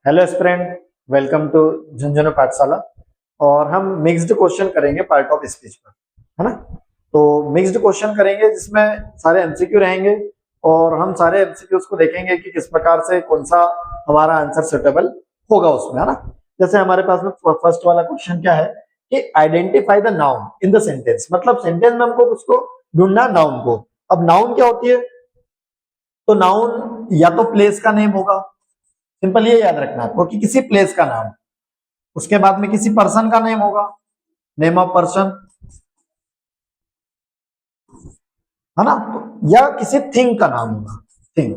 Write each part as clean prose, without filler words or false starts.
Hello student, welcome to Jhunjhunu पाठशाला। और हम मिक्स्ड क्वेश्चन करेंगे पार्ट ऑफ स्पीच पर, है ना। तो मिक्स्ड क्वेश्चन करेंगे जिसमें सारे एमसीक्यू रहेंगे और हम सारे एमसीक्यूज को देखेंगे कि किस प्रकार से कौन सा हमारा आंसर सुटेबल होगा उसमें, है ना। जैसे हमारे पास में फर्स्ट वाला क्वेश्चन क्या है कि identify the noun in the sentence, मतलब सेंटेंस में हमको उसको ढूंढना नाउन को। अब नाउन क्या होती है? तो नाउन या तो प्लेस का नेम होगा, सिंपल ये याद रखना आपको कि किसी प्लेस का नाम, उसके बाद में किसी पर्सन का नेम होगा, नेम ऑफ पर्सन, है ना। तो या किसी थिंग का नाम होगा, थिंग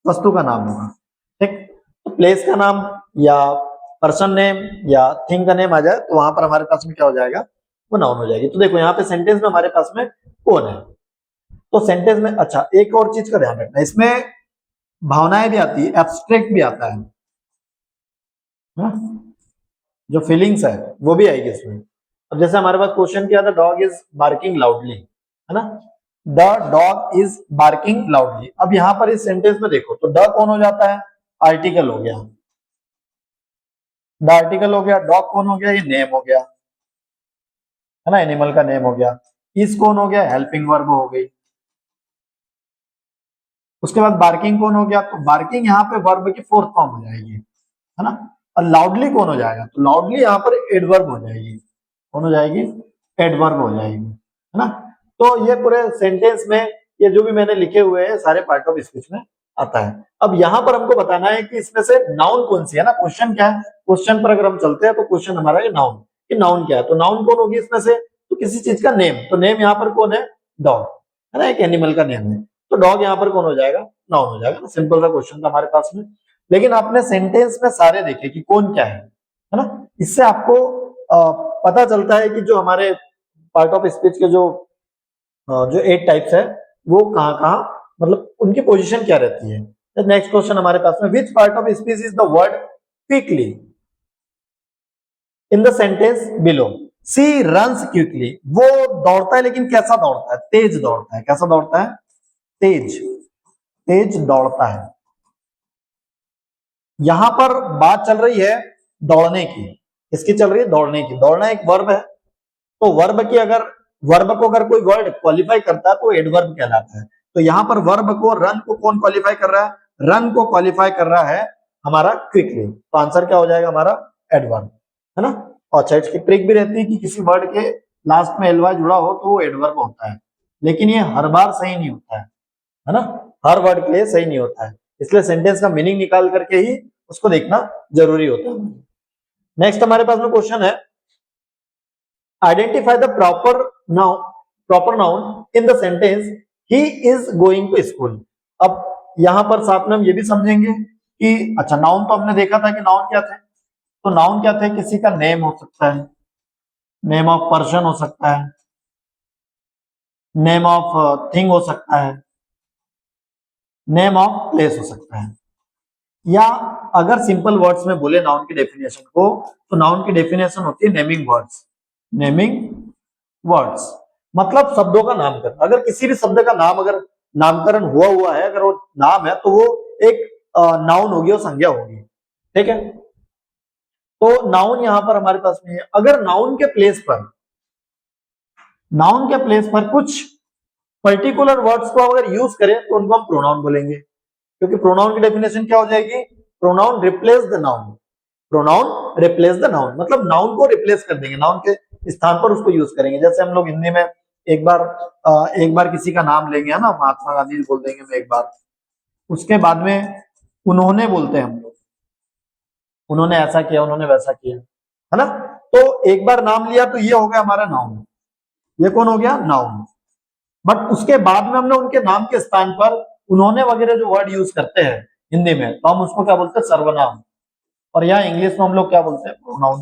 वस्तु का नाम होगा, ठीक। तो प्लेस का नाम या पर्सन नेम या थिंग का नेम आ जाए तो वहां पर हमारे पास में क्या हो जाएगा, वो नाउन हो जाएगी। तो देखो यहाँ पे सेंटेंस में हमारे पास में कौन है, तो सेंटेंस में अच्छा एक और चीज का ध्यान रखना, इसमें भावनाएं भी आती है, एब्स्ट्रैक्ट भी आता है, हाँ? जो फीलिंग्स है वो भी आएगी इसमें। अब जैसे हमारे पास क्वेश्चन किया था, डॉग इज बार्किंग लाउडली, है ना। The dog is barking loudly. अब यहाँ पर इस सेंटेंस में देखो तो द कौन हो जाता है, आर्टिकल हो गया, द आर्टिकल हो गया, डॉग कौन हो गया, ये नेम हो गया, है ना, एनिमल का नेम हो गया। इज कौन हो गया, हेल्पिंग वर्ब हो गई। उसके बाद बार्किंग कौन हो गया, तो बार्किंग यहाँ पे वर्ब की फोर्थ फॉर्म हो जाएगी, है ना। और लाउडली कौन हो जाएगा, तो लाउडली यहाँ पर एडवर्ब हो जाएगी, कौन हो जाएगी, एडवर्ब हो जाएगी, है ना। तो ये पूरे सेंटेंस में ये जो भी मैंने लिखे हुए हैं सारे पार्ट ऑफ स्पीच में आता है। अब यहाँ पर हमको बताना है कि इसमें से नाउन कौन सी है ना, क्वेश्चन क्या है, क्वेश्चन पर अगर हम चलते हैं तो क्वेश्चन हमारा ये नाउन, कि नाउन क्या है, तो नाउन कौन होगी इसमें से, तो किसी चीज का नेम, तो नेम यहाँ पर कौन है, डॉग, है ना, एक एनिमल का नेम है, तो डॉग यहाँ पर कौन हो जाएगा, नाउन हो जाएगा। सिंपल सा क्वेश्चन था हमारे पास में, लेकिन आपने सेंटेंस में सारे देखे कि कौन क्या है ना। इससे आपको पता चलता है कि जो हमारे पार्ट ऑफ स्पीच के जो 8 टाइप्स है वो कहाँ कहाँ, मतलब उनकी पोजीशन क्या रहती है। नेक्स्ट क्वेश्चन हमारे पास में, which part of speech is the word quickly in the sentence below. She runs quickly, वो दौड़ता है लेकिन कैसा दौड़ता है, तेज दौड़ता है, कैसा दौड़ता है, तेज, तेज दौड़ता है। यहां पर बात चल रही है दौड़ने की, किसकी चल रही है, दौड़ने की। दौड़ना एक वर्ब है, तो वर्ब की अगर वर्ब को अगर कोई वर्ड क्वालिफाई करता है तो एडवर्ब कहलाता है। तो यहां पर वर्ब को, रन को कौन क्वालिफाई कर रहा है, रन को क्वालिफाई कर रहा है हमारा क्विकली, तो आंसर क्या हो जाएगा हमारा, एडवर्ब, है ना। और अच्छा इसकी ट्रिक भी रहती है कि किसी वर्ड के लास्ट में एलवाई जुड़ा हो तो वो एडवर्ब होता है, लेकिन ये हर बार सही नहीं होता है ना, हर वर्ड के लिए सही नहीं होता है, इसलिए सेंटेंस का मीनिंग निकाल करके ही उसको देखना जरूरी होता है। नेक्स्ट हमारे पास में क्वेश्चन है, identify the proper noun in the sentence he is going to school. अब यहां पर साथ में हम ये भी समझेंगे कि अच्छा नाउन तो हमने देखा था कि नाउन क्या थे, तो नाउन क्या थे, किसी का नेम हो सकता है, नेम ऑफ पर्सन हो सकता है, नेम ऑफ थिंग हो सकता है, नेम ऑफ प्लेस हो सकता है। या अगर सिंपल वर्ड्स में बोले नाउन की डेफिनेशन को, तो नाउन की डेफिनेशन होती है नेमिंग वर्ड्स, नेमिंग वर्ड्स मतलब शब्दों का नामकरण। अगर किसी भी शब्द का नाम अगर नामकरण हुआ है, अगर वो नाम है तो वो एक नाउन होगी और संज्ञा होगी, ठीक है। तो नाउन यहां पर हमारे पास में है। अगर नाउन के प्लेस पर, नाउन के प्लेस पर कुछ पर्टिकुलर वर्ड्स को अगर यूज करें तो उनको हम प्रोनाउन बोलेंगे, क्योंकि प्रोनाउन की डेफिनेशन क्या हो जाएगी, pronoun replace the noun, pronoun replace the noun मतलब नाउन को रिप्लेस कर देंगे, नाउन के स्थान पर उसको यूज करेंगे। जैसे हम लोग हिंदी में एक बार किसी का नाम लेंगे, है ना, महात्मा गांधी बोल देंगे मैं एक बार, उसके बाद में उन्होंने बोलते हैं हम लोग, उन्होंने ऐसा किया, उन्होंने वैसा किया, है ना। तो एक बार नाम लिया तो ये हो गया हमारा नाउन, ये कौन हो गया, नाउन। बट उसके बाद में हमने उनके नाम के स्थान पर उन्होंने वगैरह जो वर्ड यूज करते हैं हिंदी में, तो हम उसको क्या बोलते हैं, सर्वनाम। और यहाँ इंग्लिश में हम लोग क्या बोलते हैं, प्रोनाउन,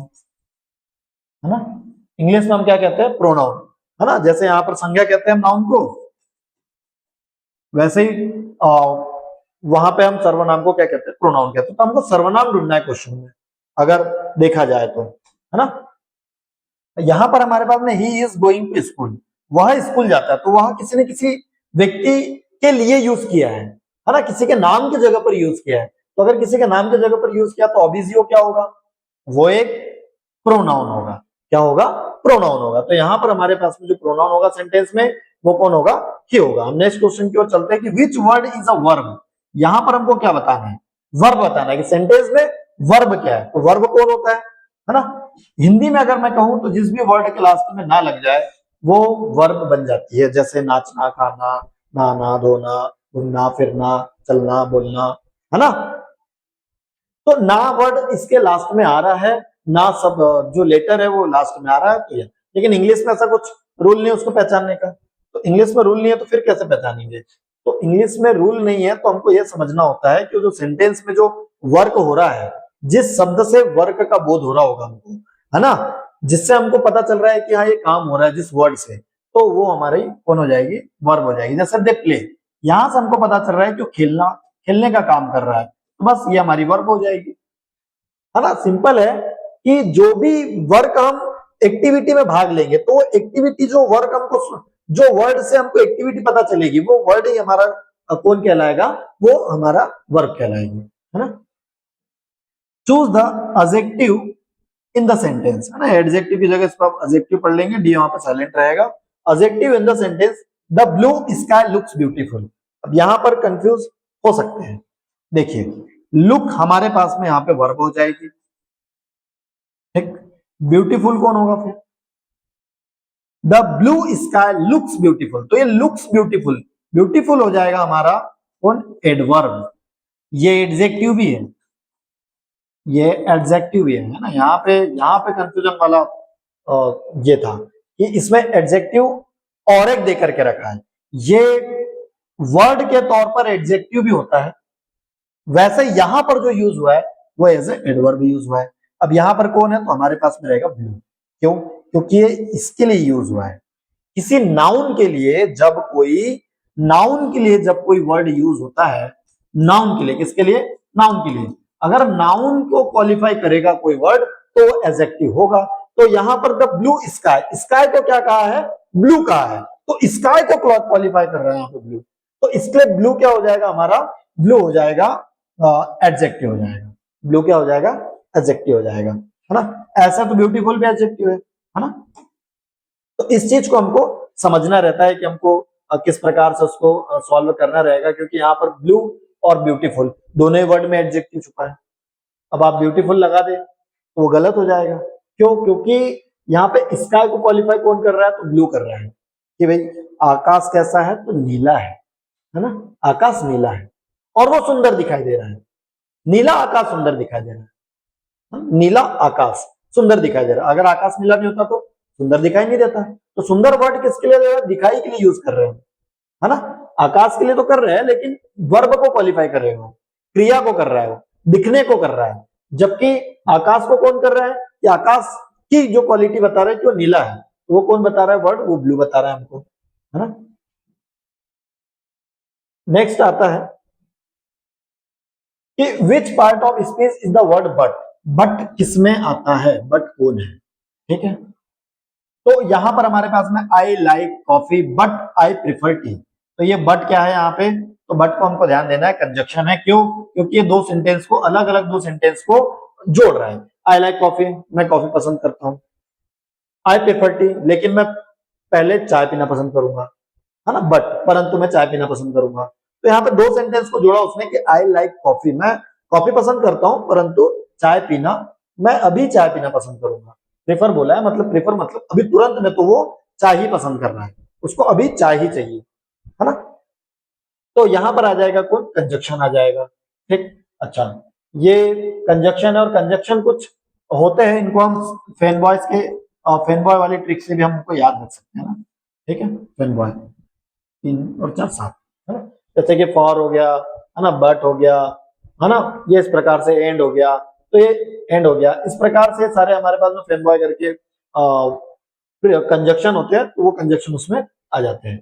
है ना। इंग्लिश में हम क्या कहते हैं, प्रोनाउन, है ना। जैसे यहाँ पर संज्ञा कहते हैं हम नाउन को, वैसे ही वहां पे हम सर्वनाम को क्या कहते हैं, प्रोनाउन कहते हैं। तो हमको सर्वनाम ढूंढना है क्वेश्चन में अगर देखा जाए तो, है ना। यहां पर हमारे पास में he is going to school, वह स्कूल जाता है, तो वह किसी ने किसी व्यक्ति के लिए यूज किया है ना, किसी के नाम की जगह पर यूज किया है। तो अगर किसी के नाम की जगह पर यूज किया तो ऑब्वियसली क्या होगा, वो एक प्रोनाउन होगा। क्या होगा, प्रोनाउन होगा। तो यहाँ पर हमारे पास में जो प्रोनाउन होगा सेंटेंस में वो कौन होगा, ही होगा। हम नेक्स्ट क्वेश्चन की ओर चलते हैं कि which word is a verb. यहाँ पर हमको क्या बताना है, वर्ब बताना है कि सेंटेंस में वर्ब क्या है। तो वर्ब कौन होता है ना। हिंदी में अगर मैं कहूं तो जिस भी वर्ड के लास्ट में ना लग जाए वो वर्ब बन जाती है, जैसे नाचना, खाना, नहाना, धोना, घूमना, फिरना, चलना, बोलना, है ना। तो ना वर्ड इसके लास्ट में आ रहा है, ना सब जो लेटर है वो लास्ट में आ रहा है, तो ये। लेकिन इंग्लिश में ऐसा कुछ रूल नहीं है उसको पहचानने का। तो इंग्लिश में रूल नहीं है तो फिर कैसे पहचानेंगे। तो इंग्लिश में रूल नहीं है तो हमको यह समझना होता है कि जो सेंटेंस में जो वर्क हो रहा है, जिस शब्द से वर्क का बोध हो रहा होगा हमको, है ना, जिससे हमको पता चल रहा है कि हाँ ये काम हो रहा है जिस वर्ड से, तो वो हमारी कौन हो जाएगी, वर्ब हो जाएगी। जैसे दे प्ले, यहां से हमको पता चल रहा है कि खेलना, खेलने का काम कर रहा है, तो बस ये हमारी वर्ब हो जाएगी, है ना। सिंपल है कि जो भी वर्क हम एक्टिविटी में भाग लेंगे तो एक्टिविटी जो वर्क हमको, जो वर्ड से हमको एक्टिविटी पता चलेगी वो वर्ड ही हमारा कौन कहलाएगा, वो हमारा वर्ब कहलाएगी, है ना। Choose the adjective in the sentence, है ना। एडजेक्टिव की जगह इस पर एडजेक्टिव पढ़ लेंगे, डी वहां पे साइलेंट रहेगा। Adjective in the sentence, the blue sky looks beautiful. अब यहां पर कंफ्यूज हो सकते हैं। देखिए, लुक हमारे पास में यहां पे वर्ब हो जाएगी, ठीक। ब्यूटीफुल कौन होगा फिर, the blue sky looks beautiful, तो ये लुक्स ब्यूटीफुल, ब्यूटीफुल हो जाएगा हमारा कौन, एडवर्ब। ये एडजेक्टिव भी है, ये एडजेक्टिव भी है ना। यहाँ पे कंफ्यूजन वाला ये था कि इसमें एडजेक्टिव और एक दे करके रखा है। ये वर्ड के तौर पर एडजेक्टिव भी होता है, वैसे यहां पर जो यूज हुआ है वो एज ए एडवर्ब यूज हुआ है। अब यहां पर कौन है, तो हमारे पास में रहेगा ब्लू। क्यों, क्योंकि ये इसके लिए यूज हुआ है। किसी नाउन के लिए जब कोई, नाउन के लिए जब कोई वर्ड यूज होता है, नाउन के लिए, किसके लिए, नाउन के लिए, अगर नाउन को क्वालिफाई करेगा कोई वर्ड तो एडजेक्टिव होगा। तो यहां पर द ब्लू स्काई, स्काई को क्या कहा है, ब्लू कहा है, तो स्काई को क्वालिफाई कर रहे हैं यहाँ पे ब्लू, तो इसके लिए ब्लू क्या हो जाएगा हमारा, ब्लू हो जाएगा एडजेक्टिव हो जाएगा। ब्लू क्या हो जाएगा, एडजेक्टिव हो जाएगा, है ना। ऐसा तो ब्यूटीफुल भी एडजेक्टिव है ना। तो इस चीज को हमको समझना रहता है कि हमको किस प्रकार से उसको सॉल्व करना रहेगा, क्योंकि यहाँ पर ब्लू और ब्यूटीफुल दोनों ही वर्ड में एडजेक्टिव छुपा है। अब आप ब्यूटीफुल लगा दे तो वो गलत हो जाएगा। क्यों, क्योंकि यहाँ पे स्काई को क्वालिफाई कौन कर रहा है, तो ब्लू कर रहा है कि भाई आकाश कैसा है, तो नीला है ना। आकाश नीला है और वो सुंदर दिखाई दे रहा है, नीला आकाश सुंदर दिखाई दे रहा है, नीला आकाश सुंदर दिखाई दे रहा है। अगर आकाश नीला नहीं होता तो सुंदर दिखाई नहीं देता। तो सुंदर वर्ड किसके लिए, दिखाई के लिए यूज कर रहे हैं, है ना। आकाश के लिए तो कर रहे हैं लेकिन वर्ब को क्वालिफाई कर रहे हो, क्रिया को कर रहा है, वो दिखने को कर रहा है। जबकि आकाश को कौन कर रहा है, कि आकाश की जो क्वालिटी बता रहा है कि वो नीला है, तो वो कौन बता रहा है वर्ड, वो ब्लू बता रहा है हमको, है ना। नेक्स्ट आता है कि विच part of speech is the word but. But किसमें आता है, बट कौन है, ठीक है। तो यहां पर हमारे पास में I like coffee but I prefer tea. तो ये बट क्या है यहाँ पे, तो बट को हमको ध्यान देना है, कंजक्शन है। क्यों, क्योंकि ये दो सेंटेंस को, अलग अलग दो सेंटेंस को जोड़ रहा है। आई लाइक कॉफी, मैं कॉफी पसंद करता हूँ। आई प्रिफर टी, लेकिन मैं पहले चाय पीना पसंद करूंगा, है ना। बट परंतु मैं चाय पीना पसंद करूंगा। तो यहाँ पे दो सेंटेंस को जोड़ा उसने कि आई लाइक कॉफी, मैं कॉफी पसंद करता हूं परंतु चाय पीना, मैं अभी चाय पीना पसंद करूंगा। प्रेफर बोला है, मतलब प्रेफर मतलब अभी तुरंत में तो वो चाय ही पसंद कर रहा है, उसको अभी चाय ही चाहिए, है ना। तो यहां पर आ जाएगा कौन, कंजक्शन आ जाएगा, ठीक। अच्छा, ये कंजक्शन है, और कंजक्शन कुछ होते हैं, इनको हम फैन बॉयज के, फैन बॉय वाली ट्रिक से भी हम उनको याद रख सकते हैं ना, ठीक है। फैन बॉय 3 और 4 7, है ना। जैसे कि फॉर हो गया, है ना, बट हो गया, है ना, ये इस प्रकार से एंड हो गया, तो ये एंड हो गया। इस प्रकार से सारे हमारे पास में फैन बॉय करके कंजक्शन होते हैं, तो वो कंजक्शन उसमें आ जाते हैं।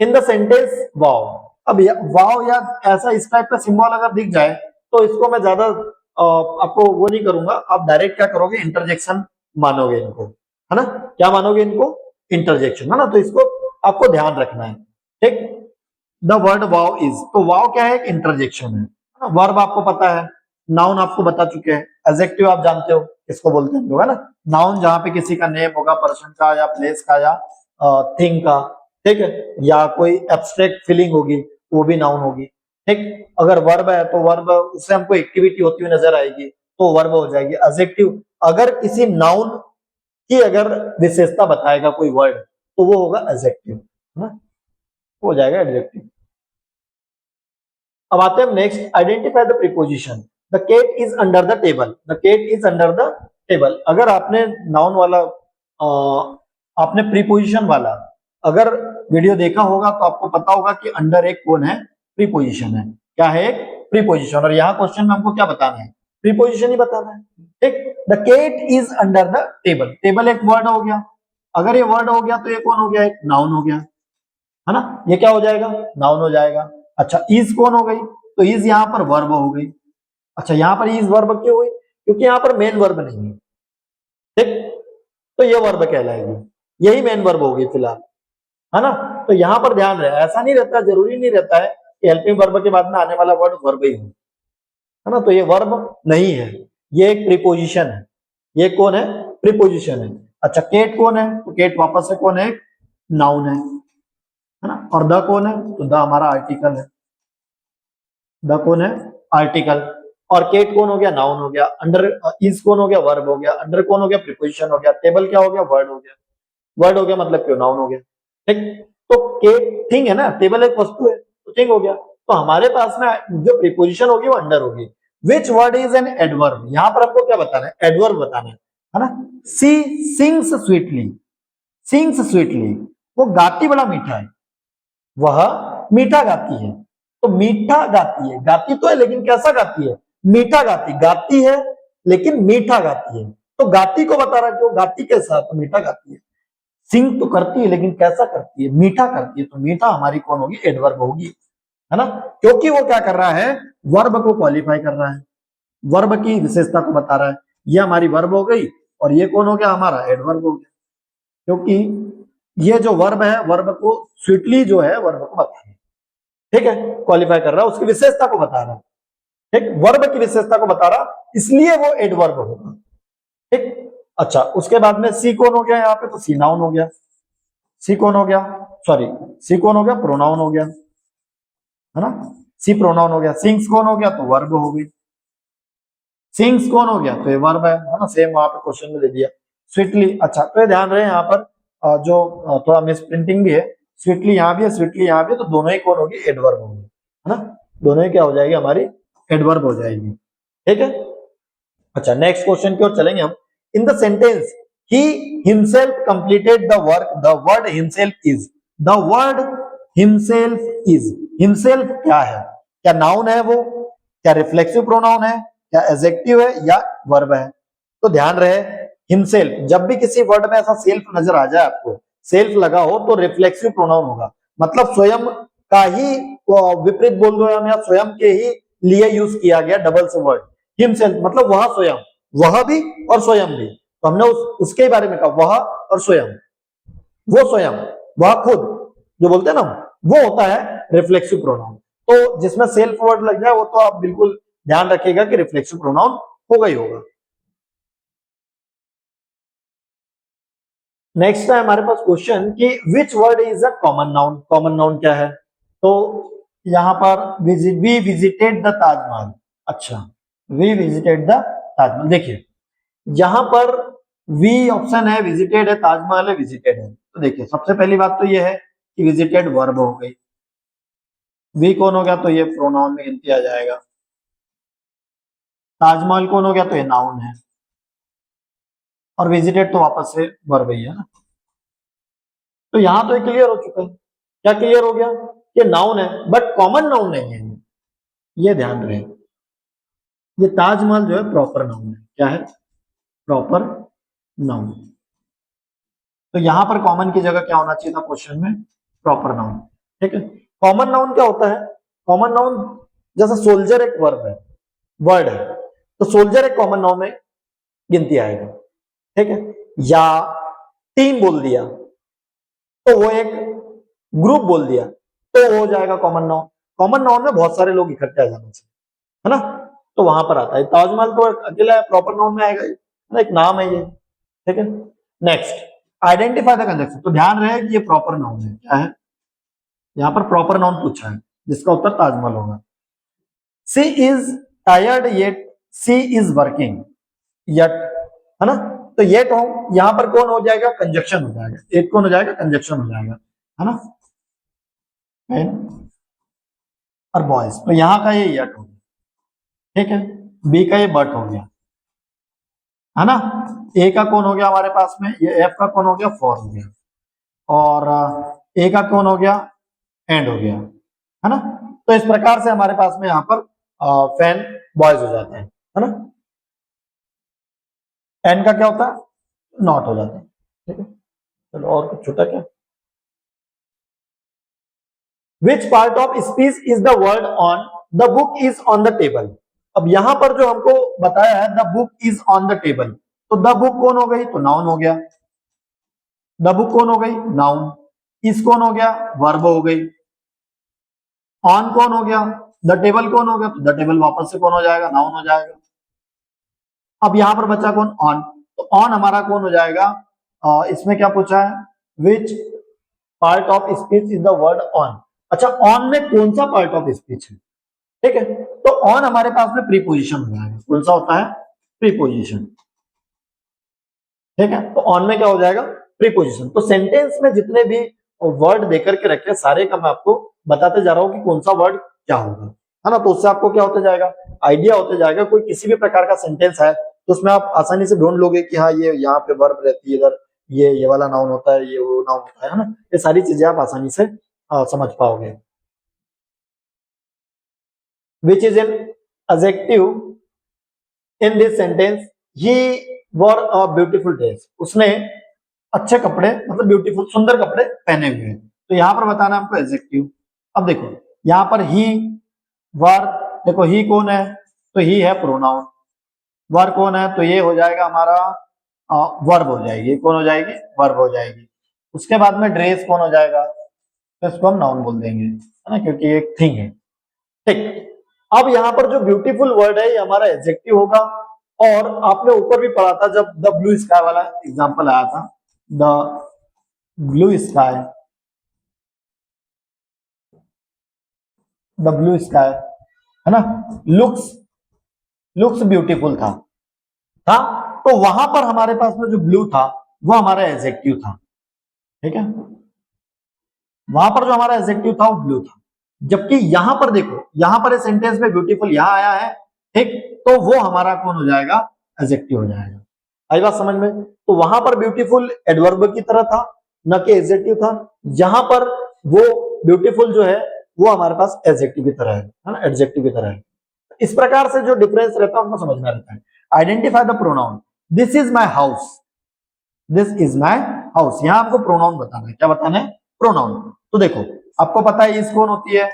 इन द सेंटेंस वाव, अब वाव या ऐसा इस टाइप का सिंबल अगर दिख जाए तो इसको मैं ज्यादा आपको वो नहीं करूंगा, आप डायरेक्ट क्या करोगे, इंटरजेक्शन मानोगे इनको, है ना। क्या मानोगे इनको, इंटरजेक्शन, है ना। तो इसको आपको ध्यान रखना है, ठीक। द वर्ड वाव इज, तो वाव क्या है, एक इंटरजेक्शन है, वर्ब आपको पता है, नाउन आपको बता चुके हैं, एडजेक्टिव आप जानते हो किसको बोलते हैं, है ना। नाउन जहां पे किसी का नेम होगा, पर्सन का या प्लेस का या थिंग का, ठीक है, या कोई एब्स्ट्रैक्ट फीलिंग होगी वो भी नाउन होगी, ठीक। अगर वर्ब है तो वर्ब उससे हमको एक्टिविटी होती हुई नजर आएगी तो वर्ब हो जाएगी। एडजेक्टिव अगर किसी नाउन की अगर विशेषता बताएगा कोई वर्ड तो वो होगा एडजेक्टिव, है ना, हो जाएगा एडजेक्टिव। अब आते हैं next, identify the preposition. The cat is under the table, the cat is under the table. अगर आपने नाउन वाला आपने प्रीपोजिशन वाला अगर वीडियो देखा होगा तो आपको पता होगा कि अंडर एक कौन है, प्रीपोजिशन है। क्या है, एक प्रीपोजिशन। और यहाँ क्वेश्चन में हमको क्या बताना है, प्रीपोजिशन ही बताना है, ठीक। The cat is under the table, table एक वर्ड हो गया, अगर ये वर्ड हो गया तो ये कौन हो गया, एक नाउन हो गया, है ना, ये क्या हो जाएगा, नाउन हो जाएगा। अच्छा, इज कौन हो गई, तो इज यहाँ पर वर्ब हो गई। अच्छा, यहाँ पर इज वर्ब क्यों हुई, क्योंकि यहाँ पर मेन वर्ब नहीं है, ठीक, तो ये वर्ब कहलाएगी, यही मेन वर्ब होगी फिलहाल, है ना। तो यहाँ पर ध्यान रहे, ऐसा नहीं रहता, जरूरी नहीं रहता है कि हेल्पिंग वर्ब के बाद में आने वाला वर्ड वर्ब ही हो, है ना, तो ये वर्ब नहीं है, ये एक प्रीपोजिशन है। ये कौन है, प्रीपोजिशन है। अच्छा, केट कौन है, तो केट वापस से कौन है, नाउन है ना। और द कौन है, तो द हमारा आर्टिकल है, द कौन है, आर्टिकल। और केट कौन हो गया, नाउन हो गया। अंडर इज कौन हो गया, वर्ब हो गया। अंडर कौन हो गया, प्रीपोजिशन हो गया। टेबल क्या हो गया, वर्ड हो गया। वर्ड हो गया मतलब क्यों, नाउन हो गया, ठीक। तो केट थिंग है ना, टेबल एक वस्तु है तो थिंग हो गया। तो हमारे पास में जो प्रीपोजिशन होगी वो अंडर होगी। Which word is an adverb, यहां पर हमको क्या बताना है, एडवर्ब बताना है ना। सी सिंग्स स्वीटली, सिंग्स स्वीटली, वो गाती बड़ा मीठा है, वह मीठा गाती है। तो मीठा गाती है, गाती तो है लेकिन कैसा गाती है, मीठा गाती, गाती है लेकिन मीठा गाती है। तो गाती को बता रहा है, जो गाती के साथ तो मीठा गाती है। सिंग तो करती है लेकिन कैसा करती है, मीठा करती है। तो मीठा हमारी कौन होगी, एडवर्ब होगी, है ना, क्योंकि वो क्या कर रहा है, वर्ब को क्वालिफाई कर रहा है, वर्ब की विशेषता को बता रहा है। ये हमारी वर्ब हो गई और ये कौन हो गया, हमारा एडवर्ब हो गया, क्योंकि ये जो वर्ब है, वर्ब को स्वीटली जो है वर्ब को बता रहा है, ठीक है, क्वालिफाई कर रहा है, उसकी विशेषता को बता रहा है, ठीक, वर्ब की विशेषता को बता रहा, इसलिए वो एडवर्ब होगा, ठीक। अच्छा, उसके बाद में सी कौन हो गया यहाँ पे, तो सी नाउन हो गया। सी कौन हो गया, सॉरी, सी कौन हो गया, प्रोनाउन हो गया, है ना, सी प्रोनाउन हो गया। सिंग्स कौन हो गया, तो वर्ब हो गई। सिंग्स कौन हो गया, तो ये वर्ब है ना, सेम वहां पे क्वेश्चन में दे दिया। स्वीटली, अच्छा तो ये ध्यान रहे यहाँ पर जो थोड़ा मिस प्रिंटिंग भी है, स्वीटली यहाँ भी है, स्वीटली यहाँ भी है, तो दोनों ही कौन होगी, एडवर्ब होगी, है ना, दोनों ही क्या हो जाएगी, हमारी एडवर्ब हो जाएगी, ठीक है। अच्छा, नेक्स्ट क्वेश्चन की ओर चलेंगे हम। इन the sentence he himself completed the work, the word himself is, the word himself is, himself क्या है, क्या नाउन है वो, क्या रिफ्लेक्सिव प्रोनाउन है, क्या एडजेक्टिव है या वर्ब है। तो ध्यान रहे, हिमसेल्फ, जब भी किसी वर्ड में ऐसा सेल्फ नजर आ जाए आपको, सेल्फ लगा हो तो रिफ्लेक्सिव प्रोनाउन होगा, मतलब स्वयं का ही विपरीत बोल दो हम, या स्वयं के ही लिए यूज किया गया डबल से वर्ड हिमसेल्फ, मतलब वह स्वयं, वह भी और स्वयं भी। तो हमने उसके बारे में कहा, वह और स्वयं, वो स्वयं, वह खुद, जो बोलते हैं ना, वो होता है रिफ्लेक्सिव प्रोनाउन। तो जिसमें सेल्फ वर्ड लग जाए वो तो आप बिल्कुल ध्यान रखिएगा कि रिफ्लेक्सिव प्रोनाउन होगा ही होगा। नेक्स्ट है हमारे पास क्वेश्चन कि which word is a common noun, common noun क्या है। तो यहां पर वी विजिटेड द ताजमहल, अच्छा, वी विजिटेड द ताजमहल, देखिए यहां पर वी ऑप्शन है, विजिटेड है, ताजमहल है, विजिटेड है। तो देखिए सबसे पहली बात तो ये है कि विजिटेड वर्ब हो गई, वी कौन हो गया, तो ये प्रोनाउन में गिनती आ जाएगा। ताजमहल कौन हो गया, तो ये नाउन है, और विजिटेड तो वापस से वर्ब ही है ना। तो यहां तो ये क्लियर हो चुका है, क्या क्लियर हो गया, ये नाउन है बट कॉमन नाउन नहीं है, ये ध्यान रहे। ये ताजमहल जो है प्रॉपर नाउन है, क्या है, प्रॉपर नाउन। तो यहां पर कॉमन की जगह क्या होना चाहिए था क्वेश्चन में, प्रॉपर नाउन, ठीक है। कॉमन नाउन क्या होता है, कॉमन नाउन जैसा सोल्जर एक वर्ब है, वर्ड है, तो सोल्जर एक कॉमन नाउन में गिनती आएगा, ठीक है। या टीम बोल दिया तो वो एक ग्रुप बोल दिया तो हो जाएगा कॉमन नाउन। कॉमन नाउन में बहुत सारे लोग इकट्ठे आ जाना चाहिए, है ना, तो वहां पर आता है। ताजमहल तो अकेला प्रॉपर नाउन में आएगा, है ना, एक नाम है ये, ठीक है। Next, identify the conjunction. तो ध्यान रहे कि ये प्रॉपर नाउन है, क्या है, यहाँ पर प्रॉपर नाउन पूछा है, जिसका उत्तर ताजमहल होगा। She is tired yet she is working, yet, है ना, तो येट हो, यहां पर कौन हो जाएगा, कंजक्शन हो जाएगा, येट कौन हो जाएगा, कंजक्शन हो जाएगा, है ना, और बॉयज, तो यहाँ का ये यट हो गया, ठीक है। बी का ये बट हो गया, है ना। ए का कौन हो गया हमारे पास में, ये एफ का कौन हो गया, फॉर हो गया, और ए का कौन हो गया, एंड हो गया, है ना। तो इस प्रकार से हमारे पास में यहाँ पर फैन बॉयज हो जाते हैं, है ना। एन का क्या होता है, नॉट हो जाता है, ठीक है। चलो और कुछ छूटा क्या, विच part of speech is the word on the book is on the table. अब यहां पर जो हमको बताया है the book is on the table, तो द बुक कौन हो गई, तो नाउन हो गया, द बुक कौन हो गई, नाउन, इज कौन हो गया, वर्ब हो गई, ऑन कौन हो गया, द टेबल कौन हो गया, तो द टेबल वापस से कौन हो जाएगा, नाउन हो जाएगा। अब यहां पर बचा कौन, ऑन, तो ऑन हमारा कौन हो जाएगा, इसमें क्या पूछा है, विच part of speech is the word on. अच्छा, ऑन में कौन सा पार्ट ऑफ स्पीच है, ठीक है, तो ऑन हमारे पास में प्रीपोजिशन हो जाएगा, कौन सा होता है, प्रीपोजिशन, ठीक है। तो ऑन में क्या हो जाएगा, प्रीपोजिशन। तो सेंटेंस में जितने भी वर्ड देकर के रखे सारे का मैं आपको बताते जा रहा हूं कि कौन सा वर्ड क्या होगा, है ना। तो उससे आपको क्या होते जाएगा, आइडिया होते जाएगा। कोई किसी भी प्रकार का सेंटेंस है तो उसमें आप आसानी से ढूंढ लोगे कि हाँ ये यहाँ पे वर्ब रहती है, इधर ये वाला नाउन होता है, ये वो नाउन होता है ना। ये सारी चीजें आप आसानी से समझ पाओगे। Which is an adjective in this sentence, he war a beautiful dress, उसने अच्छे कपड़े, मतलब ब्यूटीफुल, सुंदर कपड़े पहने हुए हैं। तो यहां पर बताना है हमको एडजेक्टिव। अब देखो यहां पर ही, वर, देखो ही कौन है, तो ही है प्रोनाउन, वर कौन है, तो ये हो जाएगा हमारा वर्ब हो जाएगी, कौन हो जाएगी, वर्ब हो जाएगी। उसके बाद में ड्रेस कौन हो जाएगा, तो इसको हम नाउन बोल देंगे, है ना, क्योंकि ये एक थिंग है, ठीक। अब यहाँ पर जो ब्यूटीफुल वर्ड है ये हमारा एडजेक्टिव होगा। और आपने ऊपर भी पढ़ा था जब द ब्लू स्काई वाला एग्जांपल आया था, the blue sky, the blue sky, है ना, लुक्स, लुक्स ब्यूटीफुल था, तो वहां पर हमारे पास में जो ब्लू था वो हमारा एडजेक्टिव था, ठीक है। वहां पर जो हमारा एडजेक्टिव था वो ब्लू था। जबकि यहां पर देखो, यहां पर सेंटेंस में ब्यूटीफुल यहां आया है, ठीक, तो वो हमारा कौन हो जाएगा, एडजेक्टिव हो जाएगा। आई बात समझ में। तो वहां पर ब्यूटीफुल एडवर्ब की तरह था, न कि एडजेक्टिव था। यहां पर वो ब्यूटीफुल जो है वो हमारे पास एडजेक्टिव की तरह है ना, एडजेक्टिव की तरह है। इस प्रकार से जो डिफरेंस रहता है उनको समझना रहता है। Identify the pronoun, this is my house, this is my house, यहां आपको प्रोनाउन बताना है, क्या बताना है, प्रोनाउन। तो देखो आपको पता है इस कौन होती है,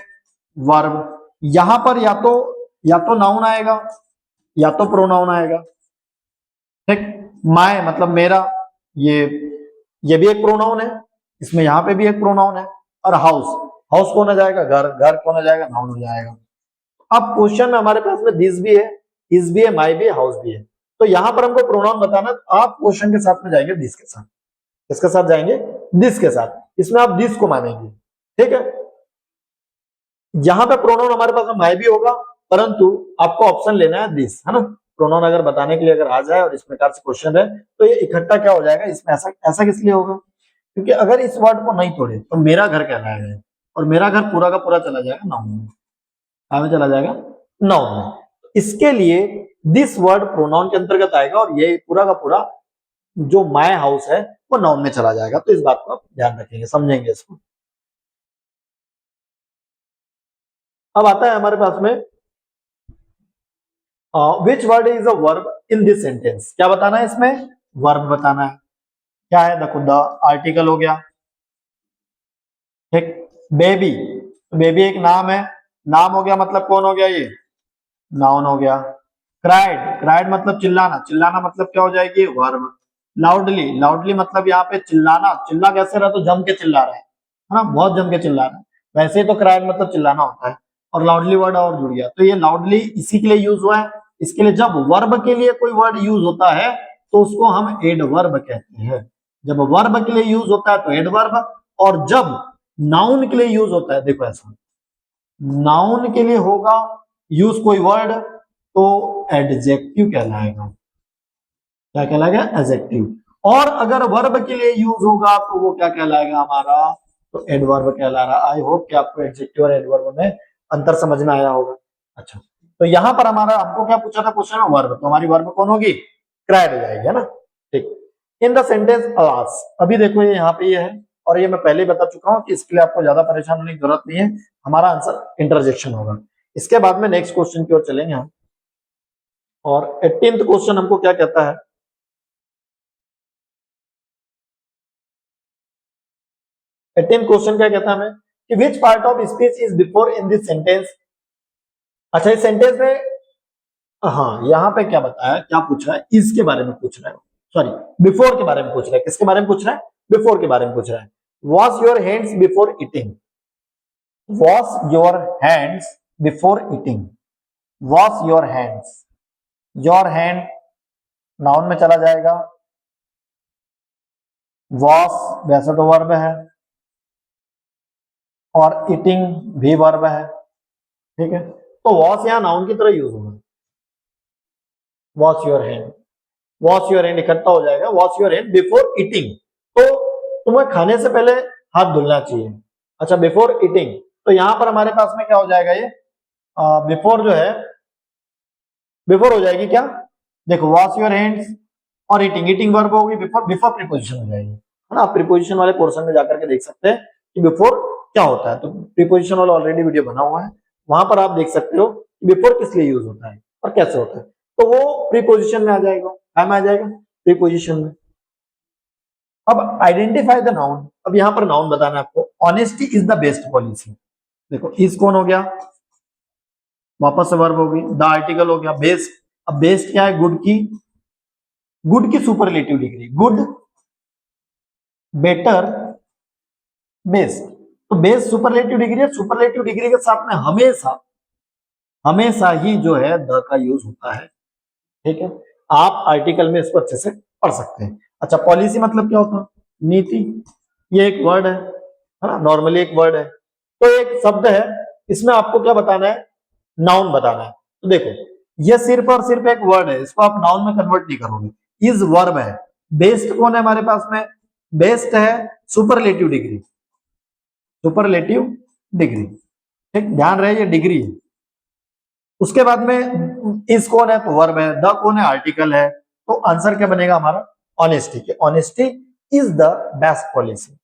वर्ब, यहां पर या तो नाउन आएगा या तो प्रोनाउन आएगा, ठीक। माय मतलब मेरा, ये भी एक प्रोनाउन है, इसमें यहां पे भी एक प्रोनाउन है। और हाउस, हाउस कौन आ जाएगा, घर, घर कौन आ जाएगा, नाउन हो जाएगा। अब क्वेश्चन में हमारे पास में दिस भी है, इज भी है, माई भी है, हाउस भी है। तो यहां पर हमको प्रोनाउन बताना, तो आप क्वेश्चन के साथ में जाएंगे दिस के साथ, किसके साथ जाएंगे, दिस के साथ, इसमें आप दिस को मानेंगे, ठीक है। यहां पे प्रोनाउन हमारे पास में माई भी होगा, परंतु आपको ऑप्शन लेना है दिस, है ना। प्रोनाउन अगर बताने के लिए अगर आ जाए और इस प्रकार से क्वेश्चन है तो ये इकट्ठा क्या हो जाएगा, इसमें ऐसा ऐसा किस लिए होगा, क्योंकि अगर इस वर्ड को नहीं तोड़े तो मेरा घर कहलाएगा, और मेरा घर पूरा का पूरा चला जाएगा नाउन में, में चला जाएगा नाउन में। इसके लिए दिस वर्ड प्रोनाउन के अंतर्गत आएगा और ये पूरा का पूरा जो माय हाउस है वो नाउन में चला जाएगा। तो इस बात को आप ध्यान रखेंगे, समझेंगे इसको। अब आता है हमारे पास में which word is a verb in this sentence, क्या बताना है इसमें, वर्ब बताना है। क्या है, देखो द आर्टिकल हो गया, ठीक। बेबी, बेबी एक नाम है, नाम हो गया, मतलब कौन हो गया, ये नाउन हो गया। क्राइड, क्राइड मतलब चिल्लाना, चिल्लाना मतलब क्या हो जाएगी, वर्ब। लाउडली, लाउडली मतलब यहाँ पे चिल्लाना, चिल्ला कैसे रहा, तो जम के चिल्ला रहा है ना, बहुत जम के चिल्ला रहा है। वैसे तो क्राइड मतलब चिल्लाना होता है। और लाउडली वर्ड और जुड़ गया, तो ये लाउडली इसी के लिए यूज हुआ है। इसके लिए जब वर्ब के लिए कोई वर्ड यूज होता है तो उसको हम एडवर्ब कहते हैं। जब वर्ब के लिए यूज होता है तो एडवर्ब, और जब नाउन के लिए यूज होता है, देखो ऐसा नाउन के लिए होगा यूज कोई वर्ड तो एडजेक्टिव कहलाएगा। क्या कहलाएगा? एडजेक्टिव। और अगर वर्ब के लिए यूज होगा तो वो क्या कहलाएगा हमारा? तो एडवर्ब कहला रहा। आई होप कि आपको एडजेक्टिव और एडवर्ब में अंतर समझ में आया होगा। अच्छा, तो यहां पर हमारा हमको क्या पूछा था क्वेश्चन में? वर्ब। तो हमारी वर्ब कौन होगी? क्राइड हो जाएगी, है ना। ठीक। इन द सेंटेंस अलास, अभी देखो ये यहाँ पे ये है, और ये मैं पहले बता चुका हूं कि इसके लिए आपको ज्यादा परेशान होने की जरूरत नहीं है। हमारा आंसर इंटरजेक्शन होगा। इसके बाद में नेक्स्ट क्वेश्चन की ओर चलेंगे हम। और 18th क्वेश्चन हमको क्या कहता है? 18th क्वेश्चन क्या कहता है हमें कि विच part of speech is before in this sentence. अच्छा, इस सेंटेंस में हाँ यहाँ पे क्या बताया, क्या पूछ रहा है? इसके बारे में पूछ रहा है, सॉरी बिफोर के बारे में पूछ रहा है। किसके बारे में पूछ रहा है? बिफोर के बारे में पूछ रहा है। Wash your hands before eating. Wash your hands before eating. Wash your hands, your hand noun में चला जाएगा। वॉश वैसे तो वर्ब है, और ईटिंग भी वर्ब है, ठीक है। तो वॉश यहाँ नाउन की तरह यूज होगा। Wash your hand, wash your hand इकट्ठा हो जाएगा। Wash your hand before eating, तो तुम्हें खाने से पहले हाथ धुलना चाहिए। अच्छा, बिफोर ईटिंग, तो यहां पर हमारे पास में क्या हो जाएगा? ये बिफोर जो है, बिफोर हो जाएगी क्या? देखो वॉश योर हैंड्स और ईटिंग, ईटिंग वर्ब होगी, बिफोर बिफोर प्रीपोजिशन हो जाएगी, है ना। आप प्रीपोजिशन वाले पोर्शन में जाकर के देख सकते हैं कि बिफोर क्या होता है। तो प्रीपोजिशन वाला ऑलरेडी वीडियो बना हुआ है, वहां पर आप देख सकते हो कि बिफोर किस लिए यूज होता है और कैसे होता है। तो वो प्रीपोजिशन में आ जाएगा, क्या में आ जाएगा? प्रीपोजिशन में। अब आइडेंटिफाई द नाउन, अब यहां पर नाउन बताना है आपको। Honesty is the best policy. देखो इज कौन हो गया? वापस से वर्ब होगी। द आर्टिकल हो गया। बेस्ट, अब बेस्ट क्या है? गुड की, गुड की superlative degree. Good, better, best. तो बेस्ट सुपरलेटिव डिग्री है। सुपरलेटिव डिग्री के साथ में हमेशा हमेशा ही जो है द का यूज होता है, ठीक है। आप आर्टिकल में इसको अच्छे से पढ़ सकते हैं। अच्छा, पॉलिसी मतलब क्या होता है? नीति। ये एक वर्ड है ना, नॉर्मली एक वर्ड है। तो एक शब्द है, इसमें आपको क्या बताना है? नाउन बताना है। तो देखो ये सिर्फ और सिर्फ एक वर्ड है, इसको आप नाउन में कन्वर्ट नहीं करोगे। इज वर्ब है। बेस्ट कौन है हमारे पास में? बेस्ट है सुपरलेटिव डिग्री, सुपरलेटिव डिग्री, ठीक, ध्यान रहे ये डिग्री है। उसके बाद में इज कौन है? तो वर्ब है। द कौन है? आर्टिकल है। तो आंसर क्या बनेगा हमारा? ऑनेस्टी के। Honesty is the best policy.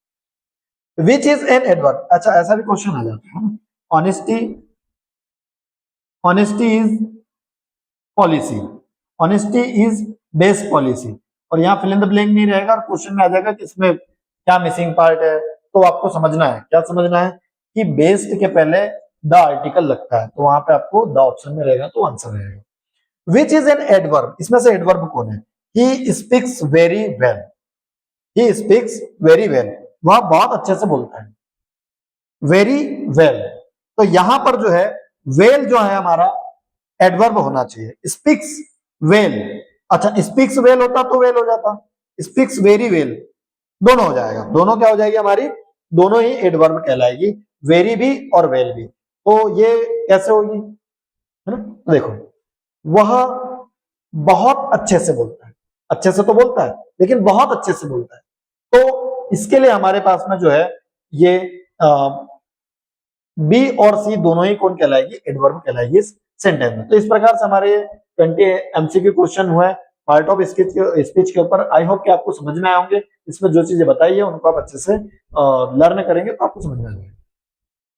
Which is an adverb. अच्छा, ऐसा भी क्वेश्चन आ जाता है। Honesty, honesty is policy, honesty is best policy. और यहाँ फिल इन द ब्लैंक नहीं रहेगा और क्वेश्चन में आ जाएगा कि इसमें क्या मिसिंग पार्ट है। तो आपको समझना है, क्या समझना है? कि बेस्ट के पहले द आर्टिकल लगता है, तो वहां पे आपको द ऑप्शन में रहेगा, तो आंसर रहेगा। विच इज एन एडवर्ब, इसमें से एडवर्ब कौन है? He speaks very well. He speaks very well, वह बहुत अच्छे से बोलता है। वेरी वेल, तो यहां पर जो है वेल जो है हमारा एडवर्ब होना चाहिए। स्पीक्स वेल, अच्छा स्पीक्स वेल होता तो वेल हो जाता। स्पीक्स वेरी वेल, दोनों हो जाएगा। दोनों क्या हो जाएगी हमारी? दोनों ही एडवर्ब कहलाएगी, वेरी भी और वेल भी। तो ये कैसे होगी, है ना। तो देखो वह बहुत अच्छे से बोलता है, अच्छे से तो बोलता है लेकिन बहुत अच्छे से बोलता है। तो इसके लिए हमारे पास में जो है ये बी और सी दोनों ही कौन कहलाएगी? एडवर्ब कहलाएगी इस सेंटेंस में। तो इस प्रकार से हमारे 20 एमसीक्यू क्वेश्चन हुए पार्ट ऑफ स्पीच के ऊपर। आई होप कि आपको समझ में आए होंगे। इसमें जो चीजें बताई है उनको आप अच्छे से लर्न करेंगे तो आपको समझ में आएंगे।